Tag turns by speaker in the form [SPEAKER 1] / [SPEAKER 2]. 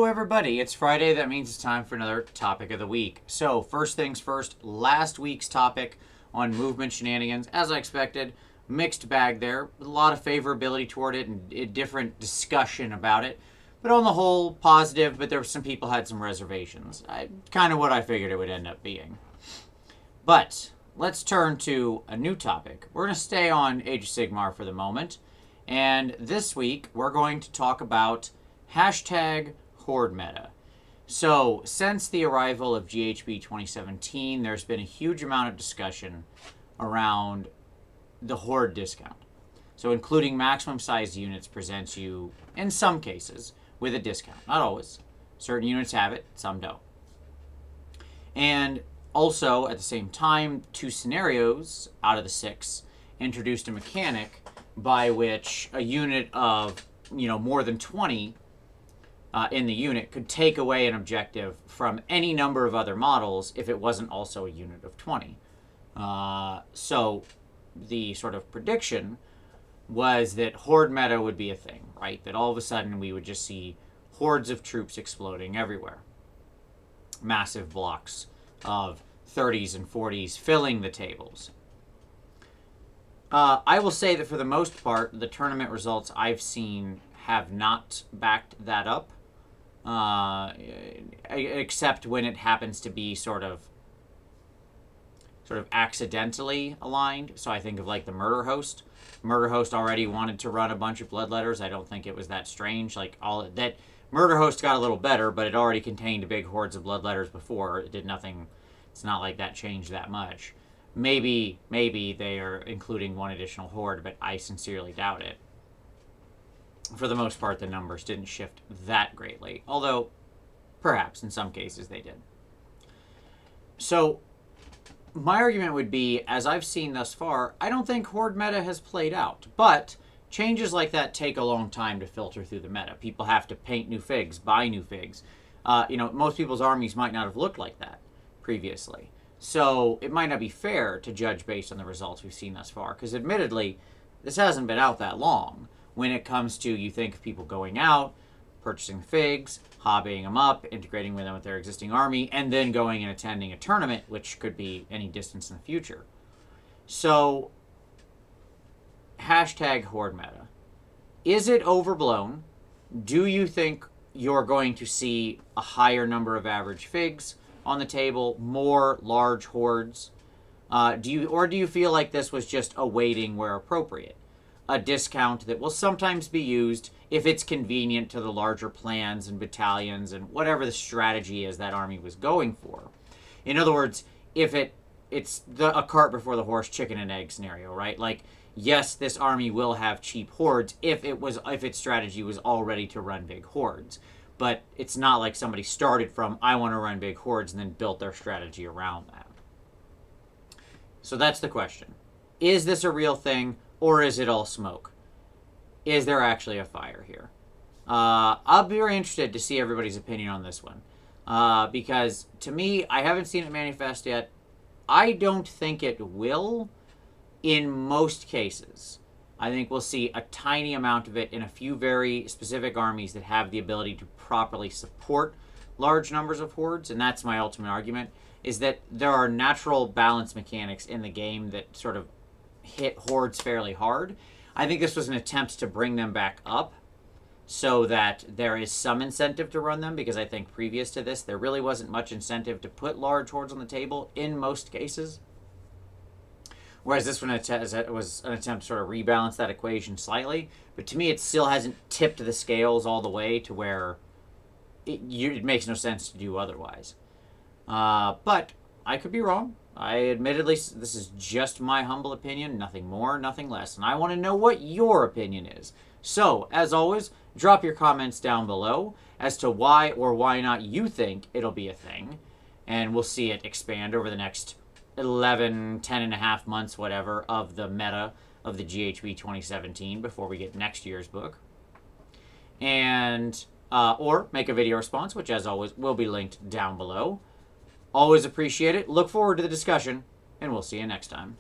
[SPEAKER 1] Hello everybody, it's Friday. That means it's time for another topic of the week. So first things first, last week's topic on movement shenanigans, as I expected, mixed bag there, with a lot of favorability toward it and a different discussion about it. But on the whole, positive, but there were some people had some reservations. Kind of what I figured it would end up being. But let's turn to a new topic. We're going to stay on Age of Sigmar for the moment. And this week, we're going to talk about hashtag Horde Meta. So, since the arrival of GHB 2017, there's been a huge amount of discussion around the Horde discount. So, including maximum size units presents you, in some cases, with a discount. Not always. Certain units have it, some don't. And also, at the same time, 2 scenarios out of the 6 introduced a mechanic by which a unit of, more than 20 in the unit could take away an objective from any number of other models if it wasn't also a unit of 20. So the sort of prediction was that Horde Meta would be a thing, right? That all of a sudden we would just see hordes of troops exploding everywhere. Massive blocks of 30s and 40s filling the tables. I will say that for the most part, the tournament results I've seen have not backed that up. Except when it happens to be sort of accidentally aligned. So I think of like the Murder Host. Murder Host already wanted to run a bunch of Bloodletters. I don't think it was that strange. Like all that Murder Host got a little better, but it already contained big hordes of Bloodletters before. It did nothing. It's not like that changed that much. Maybe they are including one additional horde, but I sincerely doubt it. For the most part, the numbers didn't shift that greatly, although perhaps in some cases they did. So my argument would be, as I've seen thus far, I don't think Horde Meta has played out, but changes like that take a long time to filter through the meta. People have to paint new figs, buy new figs. Most people's armies might not have looked like that previously. So it might not be fair to judge based on the results we've seen thus far, because admittedly, this hasn't been out that long. When it comes to, you think of people going out, purchasing figs, hobbying them up, integrating with them with their existing army, and then going and attending a tournament, which could be any distance in the future. So, hashtag Horde Meta. Is it overblown? Do you think you're going to see a higher number of average figs on the table, more large hordes? Do you feel like this was just a waiting where appropriate? A discount that will sometimes be used if it's convenient to the larger plans and battalions and whatever the strategy is that army was going for. In other words, if it's a cart before the horse, chicken and egg scenario, right? Like, yes, this army will have cheap hordes if its strategy was already to run big hordes. But it's not like somebody started from, I want to run big hordes, and then built their strategy around that. So that's the question. Is this a real thing? Or is it all smoke? Is there actually a fire here? I'll be very interested to see everybody's opinion on this one. Because to me, I haven't seen it manifest yet. I don't think it will in most cases. I think we'll see a tiny amount of it in a few very specific armies that have the ability to properly support large numbers of hordes. And that's my ultimate argument, is that there are natural balance mechanics in the game that sort of hit hordes fairly hard. I think this was an attempt to bring them back up so that there is some incentive to run them, because I think previous to this there really wasn't much incentive to put large hordes on the table in most cases. Whereas this one was an attempt to sort of rebalance that equation slightly. But to me, it still hasn't tipped the scales all the way to where it makes no sense to do otherwise. But I could be wrong. Admittedly, this is just my humble opinion, nothing more, nothing less, and I want to know what your opinion is. So, as always, drop your comments down below as to why or why not you think it'll be a thing, and we'll see it expand over the next 11, 10 and a half months, whatever, of the meta of the GHB 2017 before we get next year's book. And, or make a video response, which as always will be linked down below. Always appreciate it. Look forward to the discussion, and we'll see you next time.